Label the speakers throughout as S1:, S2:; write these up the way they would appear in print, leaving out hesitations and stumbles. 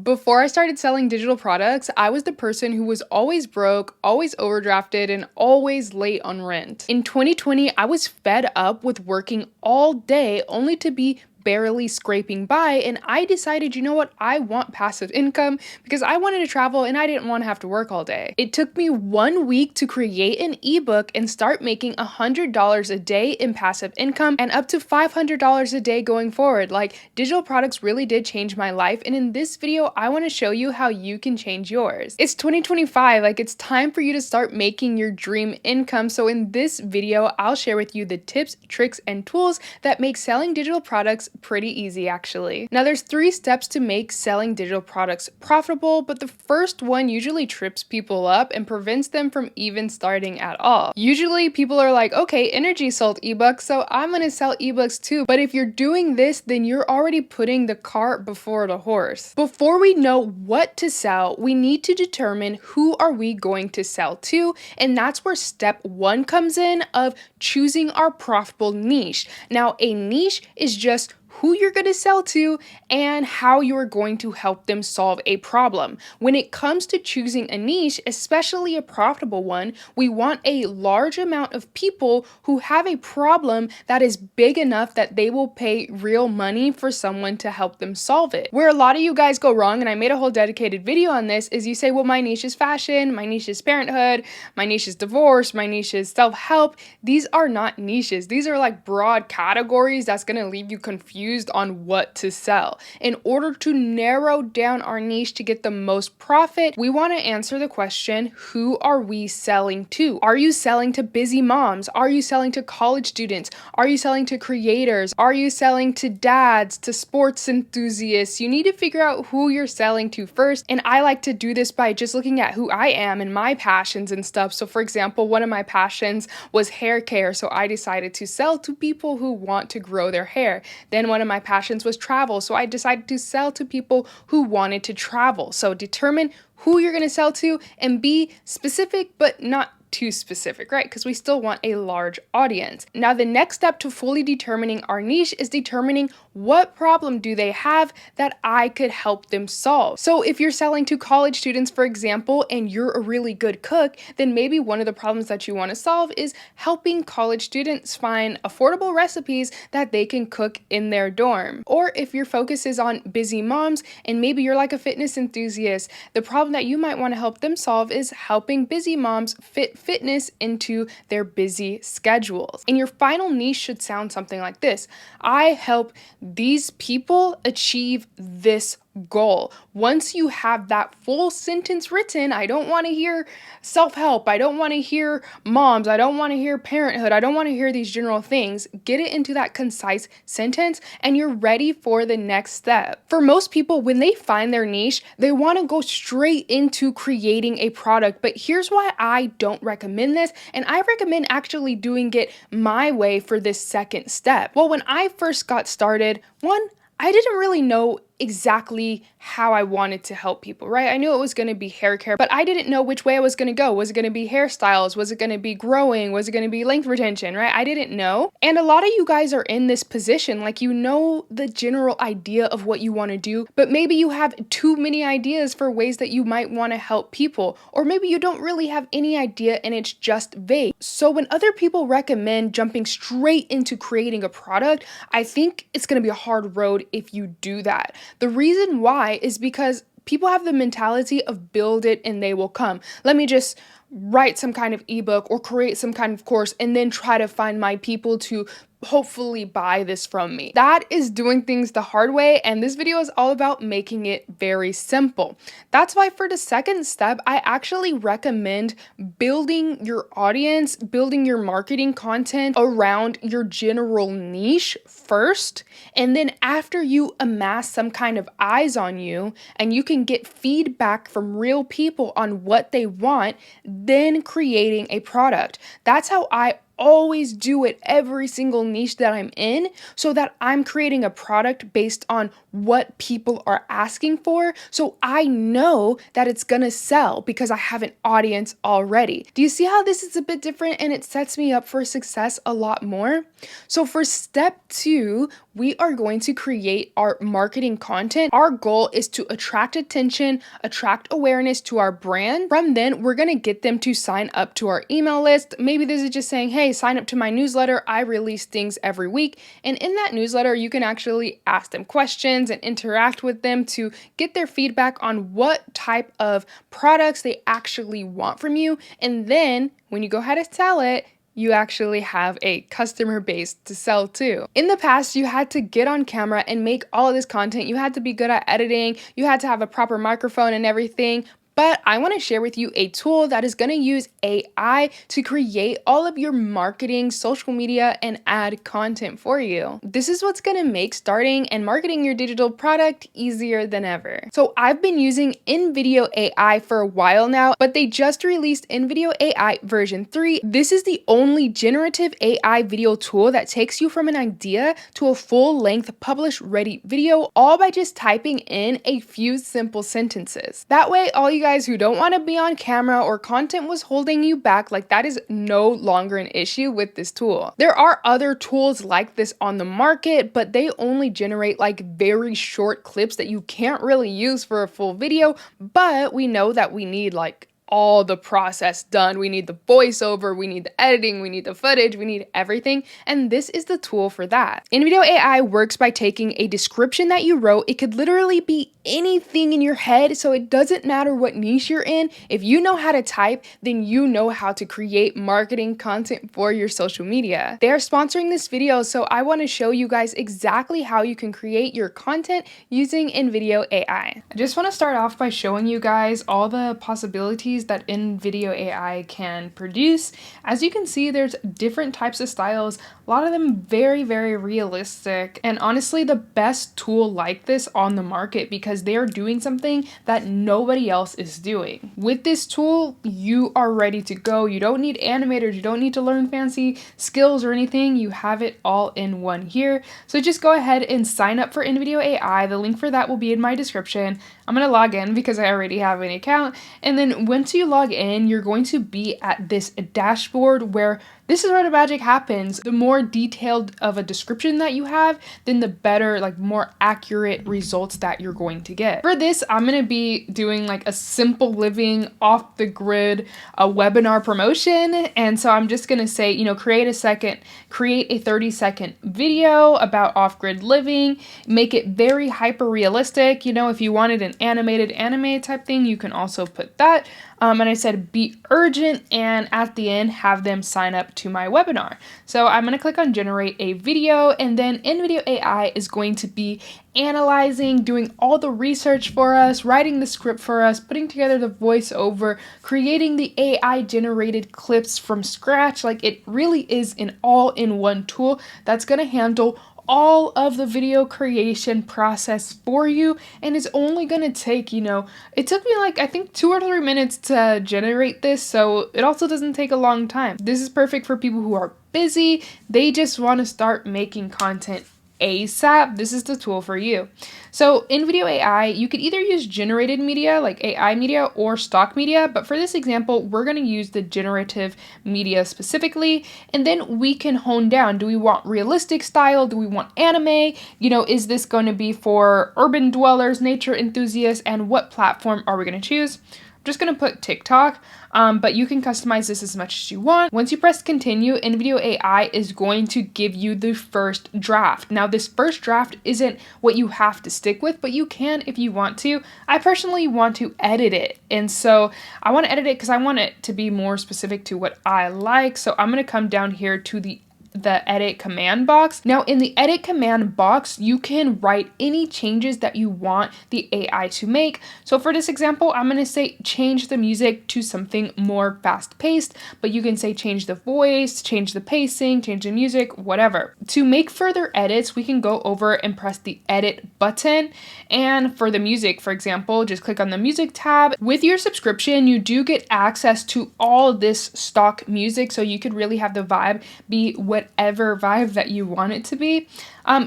S1: Before I started selling digital products, I was the person who was always broke, always overdrafted, and always late on rent. In 2020, I was fed up with working all day only to be barely scraping by, and I decided, you know what, I want passive income because I wanted to travel and I didn't want to have to work all day. It took me 1 week to create an ebook and start making $100 a day in passive income and up to $500 a day going forward. Like, digital products really did change my life, and in this video I want to show you how you can change yours. It's 2025, like it's time for you to start making your dream income. So in this video I'll share with you the tips, tricks, and tools that make selling digital products pretty easy actually. Now there's 3 steps to make selling digital products profitable, but the first one usually trips people up and prevents them from even starting at all. Usually people are like, okay, Energy sold ebooks, so I'm gonna sell ebooks too. But if you're doing this, then you're already putting the cart before the horse. Before we know what to sell, we need to determine who are we going to sell to, and that's where step 1 comes in of choosing our profitable niche. Now a niche is just who you're going to sell to and how you're going to help them solve a problem. When it comes to choosing a niche, especially a profitable one, we want a large amount of people who have a problem that is big enough that they will pay real money for someone to help them solve it. Where a lot of you guys go wrong, and I made a whole dedicated video on this, is you say, well, my niche is fashion, my niche is parenthood, my niche is divorce, my niche is self-help. These are not niches. These are like broad categories that's going to leave you confused on what to sell. In order to narrow down our niche to get the most profit, we want to answer the question, who are we selling to? Are you selling to busy moms? Are you selling to college students? Are you selling to creators? Are you selling to dads, to sports enthusiasts? You need to figure out who you're selling to first, and I like to do this by just looking at who I am and my passions and stuff. So for example, one of my passions was hair care, so I decided to sell to people who want to grow their hair. Then one of my passions was travel, so I decided to sell to people who wanted to travel. So determine who you're going to sell to and be specific but not too specific, right? Because we still want a large audience. Now the next step to fully determining our niche is determining what problem do they have that I could help them solve. So if you're selling to college students, for example, and you're a really good cook, then maybe one of the problems that you want to solve is helping college students find affordable recipes that they can cook in their dorm. Or if your focus is on busy moms and maybe you're like a fitness enthusiast, the problem that you might want to help them solve is helping busy moms fit fitness into their busy schedules. And your final niche should sound something like this: I help these people achieve this goal. Once you have that full sentence written, I don't want to hear self-help, I don't want to hear moms, I don't want to hear parenthood, I don't want to hear these general things. Get it into that concise sentence and you're ready for the next step. For most people, when they find their niche, they want to go straight into creating a product. But here's why I don't recommend this, and I recommend actually doing it my way for this second step. Well, when I first got started, I didn't really know exactly how I wanted to help people, right? I knew it was going to be hair care, but I didn't know which way I was going to go. Was it going to be hairstyles? Was it going to be growing? Was it going to be length retention, right? I didn't know. And a lot of you guys are in this position, like you know the general idea of what you want to do, but maybe you have too many ideas for ways that you might want to help people, or maybe you don't really have any idea and it's just vague. So when other people recommend jumping straight into creating a product, I think it's going to be a hard road if you do that. The reason why is because people have the mentality of build it and they will come. Let me just write some kind of ebook or create some kind of course and then try to find my people to hopefully buy this from me. That is doing things the hard way, and this video is all about making it very simple. That's why for the second step, I actually recommend building your audience, building your marketing content around your general niche first, and then after you amass some kind of eyes on you and you can get feedback from real people on what they want, then creating a product. That's how I always do it every single niche that I'm in so that I'm creating a product based on what people are asking for. So I know that it's gonna sell because I have an audience already. Do you see how this is a bit different and it sets me up for success a lot more? So for step 2, we are going to create our marketing content. Our goal is to attract attention, attract awareness to our brand. From then, we're gonna get them to sign up to our email list. Maybe this is just saying, hey, sign up to my newsletter. I release things every week. And in that newsletter, you can actually ask them questions and interact with them to get their feedback on what type of products they actually want from you. And then when you go ahead and sell it, you actually have a customer base to sell to. In the past, you had to get on camera and make all of this content. You had to be good at editing. You had to have a proper microphone and everything. But I want to share with you a tool that is going to use AI to create all of your marketing, social media, and ad content for you. This is what's going to make starting and marketing your digital product easier than ever. So I've been using InVideo AI for a while now, but they just released InVideo AI version 3. This is the only generative AI video tool that takes you from an idea to a full-length publish-ready video, all by just typing in a few simple sentences. That way, all you guys who don't want to be on camera or content was holding you back, like that is no longer an issue with this tool. There are other tools like this on the market, but they only generate like very short clips that you can't really use for a full video, but we know that we need like all the process done. We need the voiceover, we need the editing, we need the footage, we need everything, and this is the tool for that. InVideo AI works by taking a description that you wrote. It could literally be anything in your head, so it doesn't matter what niche you're in. If you know how to type, then you know how to create marketing content for your social media. They are sponsoring this video, so I want to show you guys exactly how you can create your content using InVideo AI. I just want to start off by showing you guys all the possibilities that InVideo AI can produce. As you can see, there's different types of styles, a lot of them very, very realistic, and honestly the best tool like this on the market because they are doing something that nobody else is doing. With this tool, you are ready to go. You don't need animators, you don't need to learn fancy skills or anything. You have it all in one here. So just go ahead and sign up for InVideo AI. The link for that will be in my description. I'm gonna log in because I already have an account, and then once you log in, you're going to be at this dashboard where this is where the magic happens. The more detailed of a description that you have, then the better, like more accurate results that you're going to get. For this, I'm gonna be doing like a simple living off the grid webinar promotion. And so I'm just gonna say, you know, create a 30-second video about off-grid living, make it very hyper realistic. You know, if you wanted an animated anime type thing, you can also put that. And I said be urgent, and at the end have them sign up to my webinar. So I'm going to click on generate a video, and then InVideo AI is going to be analyzing, doing all the research for us, writing the script for us, putting together the voiceover, creating the AI generated clips from scratch. Like it really is an all-in-one tool that's going to handle all of the video creation process for you, and it's only gonna take, you know, it took me like I think 2 or 3 minutes to generate this, so it also doesn't take a long time. This is perfect for people who are busy, they just want to start making content ASAP. This is the tool for you. So InVideo AI, you could either use generated media like AI media or stock media, but for this example, we're going to use the generative media specifically, and then we can hone down. Do we want realistic style? Do we want anime? You know, is this going to be for urban dwellers, nature enthusiasts, and what platform are we going to choose? I'm just going to put TikTok, but you can customize this as much as you want. Once you press continue, InVideo AI is going to give you the first draft. Now, this first draft isn't what you have to stick with, but you can if you want to. I personally want to edit it, and so I want to edit it because I want it to be more specific to what I like. So I'm going to come down here to the the edit command box. Now in the edit command box, you can write any changes that you want the AI to make. So for this example, I'm going to say change the music to something more fast paced, but you can say change the voice, change the pacing, change the music, whatever. To make further edits, we can go over and press the edit button. And for the music, for example, just click on the music tab. With your subscription, you do get access to all this stock music, so you could really have the vibe be whatever vibe that you want it to be.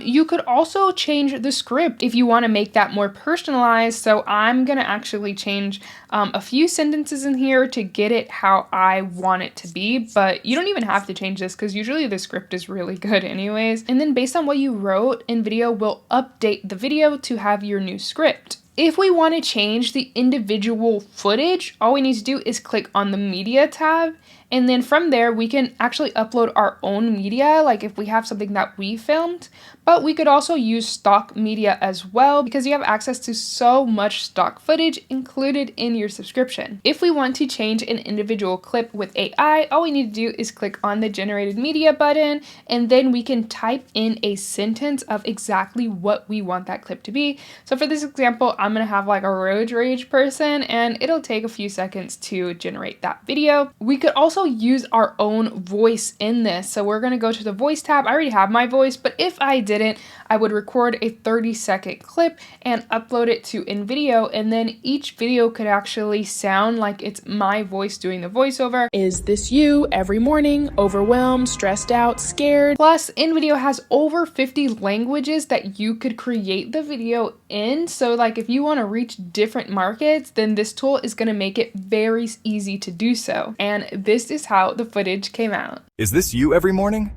S1: You could also change the script if you want to make that more personalized. So I'm going to actually change a few sentences in here to get it how I want it to be. But you don't even have to change this because usually the script is really good anyways. And then based on what you wrote in video, we'll update the video to have your new script. If we want to change the individual footage, all we need to do is click on the media tab. And then from there, we can actually upload our own media, like if we have something that we filmed, but we could also use stock media as well because you have access to so much stock footage included in your subscription. If we want to change an individual clip with AI, all we need to do is click on the generated media button, and then we can type in a sentence of exactly what we want that clip to be. So for this example, I'm gonna have like a road rage person, and it'll take a few seconds to generate that video. We could also use our own voice in this. So we're gonna go to the voice tab. I already have my voice, but if I didn't, I would record a 30-second clip and upload it to InVideo, and then each video could actually sound like it's my voice doing the voiceover. Is this you every morning, overwhelmed, stressed out, scared? Plus, InVideo has over 50 languages that you could create the video in. So like if you want to reach different markets, then this tool is going to make it very easy to do so. And this is how the footage came out.
S2: Is this you every morning?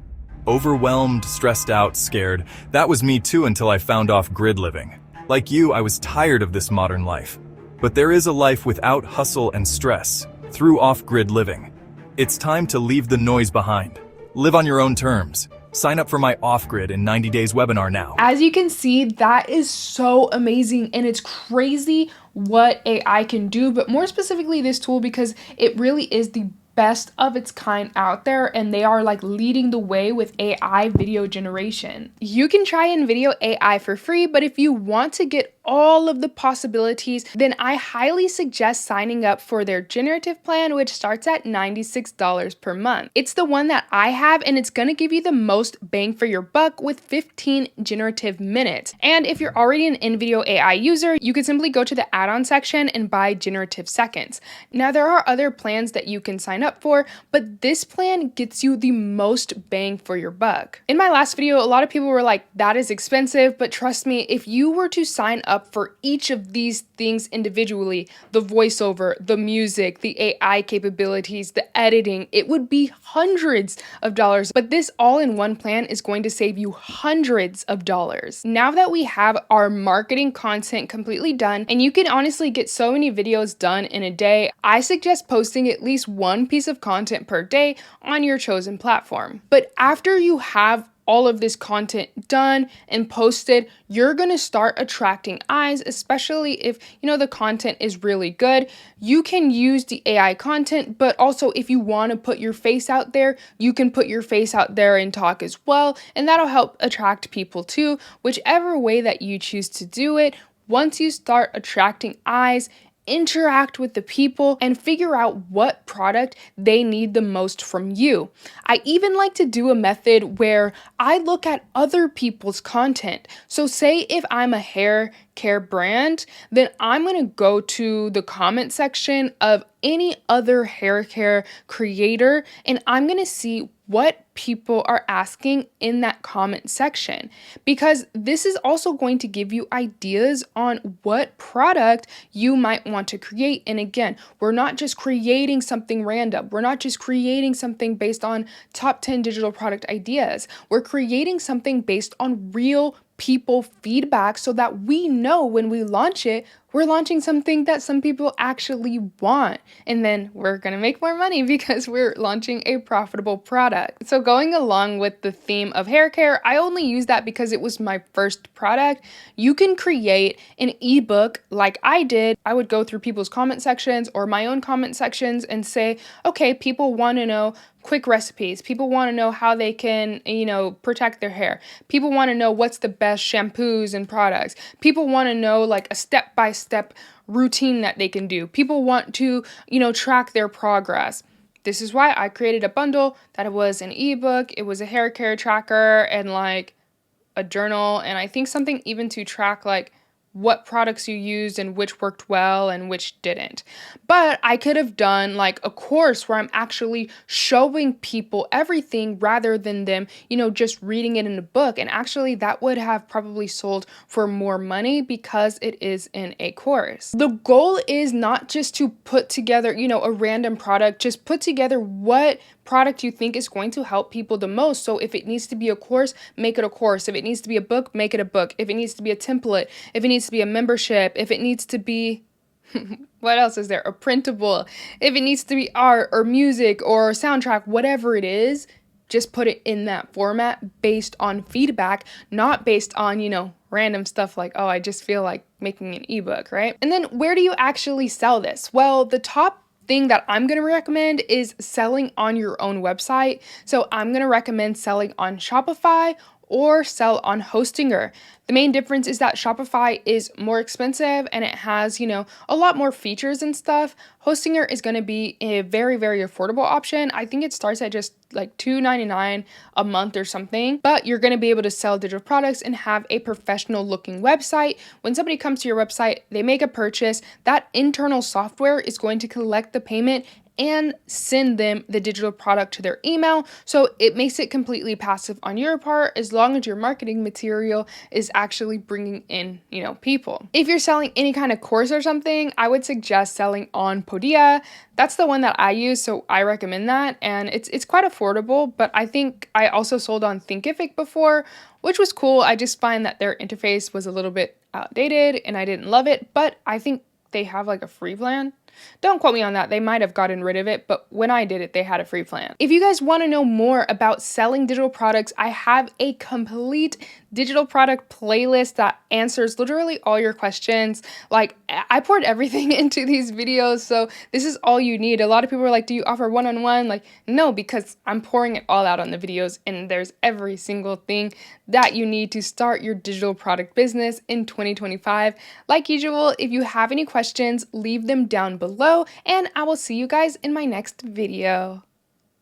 S2: Overwhelmed, stressed out, scared. That was me too until I found off-grid living. Like you, I was tired of this modern life. But there is a life without hustle and stress, through off-grid living. It's time to leave the noise behind. Live on your own terms. Sign up for my Off-Grid in 90 Days webinar now.
S1: As you can see, that is so amazing, and it's crazy what AI can do, but more specifically this tool, because it really is the best of its kind out there, and they are like leading the way with AI video generation. You can try InVideo AI for free, but if you want to get all of the possibilities, then I highly suggest signing up for their generative plan, which starts at $96 per month. It's the one that I have, and it's gonna give you the most bang for your buck with 15 generative minutes. And if you're already an InVideo AI user, you can simply go to the add-on section and buy generative seconds. Now, there are other plans that you can sign up for, but this plan gets you the most bang for your buck. In my last video, a lot of people were like, that is expensive, but trust me, if you were to sign up for each of these things individually, the voiceover, the music, the AI capabilities, the editing, it would be hundreds of dollars. But this all-in-one plan is going to save you hundreds of dollars. Now that we have our marketing content completely done, and you can honestly get so many videos done in a day, I suggest posting at least one piece of content per day on your chosen platform. But after you have all of this content done and posted, you're gonna start attracting eyes, especially if the content is really good. You can use the AI content, but also if you want to put your face out there, you can put your face out there and talk as well, and that'll help attract people too. Whichever way that you choose to do it, once you start attracting eyes, interact with the people and figure out what product they need the most from you. I even like to do a method where I look at other people's content. So say if I'm a hair care brand, then I'm going to go to the comment section of any other hair care creator, and I'm going to see what people are asking in that comment section, because this is also going to give you ideas on what product you might want to create. And again, we're not just creating something random. We're not just creating something based on top 10 digital product ideas. We're creating something based on real people feedback so that we know when we launch it, we're launching something that some people actually want. And then we're gonna make more money because we're launching a profitable product. So going along with the theme of hair care, I only use that because it was my first product. You can create an ebook like I did. I would go through people's comment sections or my own comment sections and say, okay, people want to know quick recipes. People want to know how they can, protect their hair. People want to know what's the best shampoos and products. People want to know like a step-by-step routine that they can do. People want to, track their progress. This is why I created a bundle that was an ebook, it was a hair care tracker, and like a journal, and I think something even to track like what products you used and which worked well and which didn't. But I could have done like a course where I'm actually showing people everything rather than them, just reading it in a book. And actually that would have probably sold for more money because it is in a course. The goal is not just to put together, a random product, just put together what product you think is going to help people the most. So if it needs to be a course, make it a course. If it needs to be a book, make it a book. If it needs to be a template, if it needs to be a membership, if it needs to be what else is there? A printable. If it needs to be art or music or soundtrack, whatever it is, just put it in that format based on feedback, not based on, random stuff like, oh, I just feel like making an ebook, right? And then where do you actually sell this? Well, the top thing that I'm going to recommend is selling on your own website. So I'm going to recommend selling on Shopify or sell on Hostinger. The main difference is that Shopify is more expensive and it has, a lot more features and stuff. Hostinger is going to be a very, very affordable option. I think it starts at just like $2.99 a month or something, but you're going to be able to sell digital products and have a professional looking website. When somebody comes to your website, they make a purchase, that internal software is going to collect the payment and send them the digital product to their email. So it makes it completely passive on your part as long as your marketing material is actually bringing in, people. If you're selling any kind of course or something, I would suggest selling on Podia. That's the one that I use, so I recommend that. And it's quite affordable, but I think I also sold on Thinkific before, which was cool. I just find that their interface was a little bit outdated and I didn't love it, but I think they have like a free plan. Don't quote me on that. They might have gotten rid of it, but when I did it, they had a free plan. If you guys want to know more about selling digital products, I have a complete digital product playlist that answers literally all your questions. Like, I poured everything into these videos, so this is all you need. A lot of people are like, do you offer one-on-one? Like, no, because I'm pouring it all out on the videos, and there's every single thing that you need to start your digital product business in 2025. Like usual, if you have any questions, leave them down below, and I will see you guys in my next video.